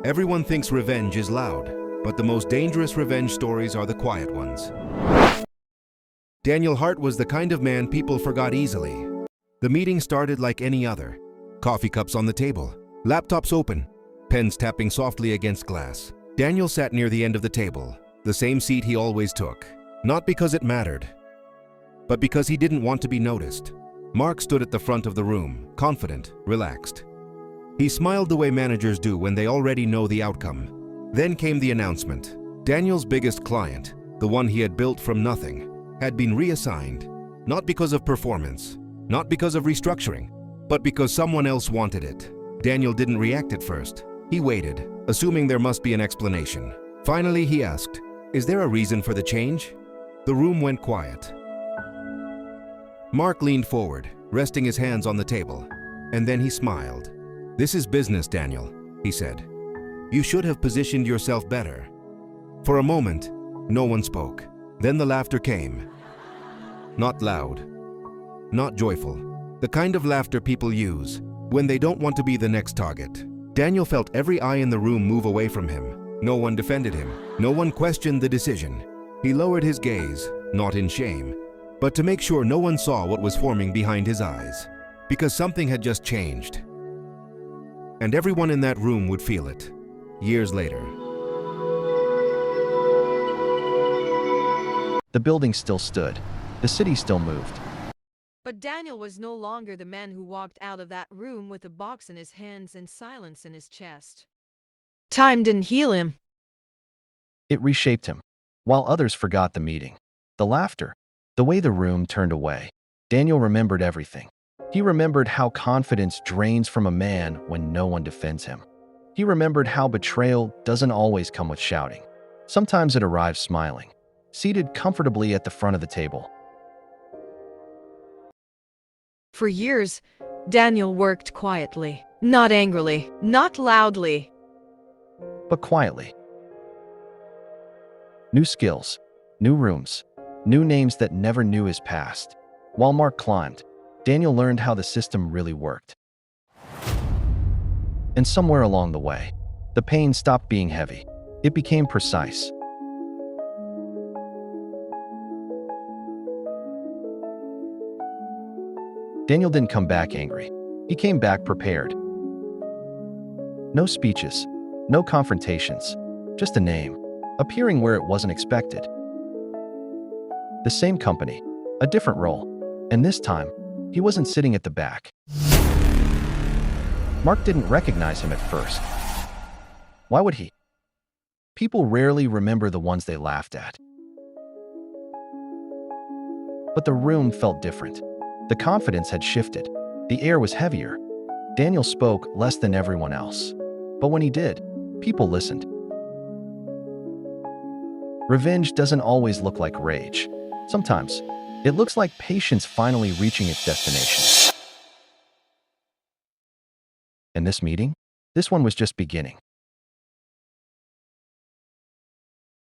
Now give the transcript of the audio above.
Everyone thinks revenge is loud, but the most dangerous revenge stories are the quiet ones. Daniel Hart was the kind of man people forgot easily. The meeting started like any other. Coffee cups on the table, laptops open, pens tapping softly against glass. Daniel sat near the end of the table, the same seat he always took. Not because it mattered, but because he didn't want to be noticed. Mark stood at the front of the room, confident, relaxed. He smiled the way managers do when they already know the outcome. Then came the announcement. Daniel's biggest client, the one he had built from nothing, had been reassigned, not because of performance, not because of restructuring, but because someone else wanted it. Daniel didn't react at first. He waited, assuming there must be an explanation. Finally, he asked, "Is there a reason for the change?" The room went quiet. Mark leaned forward, resting his hands on the table, and then he smiled. "This is business, Daniel," he said. "You should have positioned yourself better." For a moment, no one spoke. Then the laughter came. Not loud, not joyful. The kind of laughter people use when they don't want to be the next target. Daniel felt every eye in the room move away from him. No one defended him. No one questioned the decision. He lowered his gaze, not in shame, but to make sure no one saw what was forming behind his eyes. Because something had just changed. And everyone in that room would feel it, years later. The building still stood. The city still moved. But Daniel was no longer the man who walked out of that room with a box in his hands and silence in his chest. Time didn't heal him. It reshaped him. While others forgot the meeting, the laughter, the way the room turned away, Daniel remembered everything. He remembered how confidence drains from a man when no one defends him. He remembered how betrayal doesn't always come with shouting. Sometimes it arrives smiling, seated comfortably at the front of the table. For years, Daniel worked quietly, not angrily, not loudly. But quietly. New skills, new rooms, new names that never knew his past. While Mark climbed, Daniel learned how the system really worked. And somewhere along the way, the pain stopped being heavy. It became precise. Daniel didn't come back angry. He came back prepared. No speeches, no confrontations, just a name, appearing where it wasn't expected. The same company, a different role, and this time, he wasn't sitting at the back. Mark didn't recognize him at first. Why would he? People rarely remember the ones they laughed at. But the room felt different. The confidence had shifted. The air was heavier. Daniel spoke less than everyone else. But when he did, people listened. Revenge doesn't always look like rage. Sometimes, it looks like patience finally reaching its destination. And this meeting? This one was just beginning.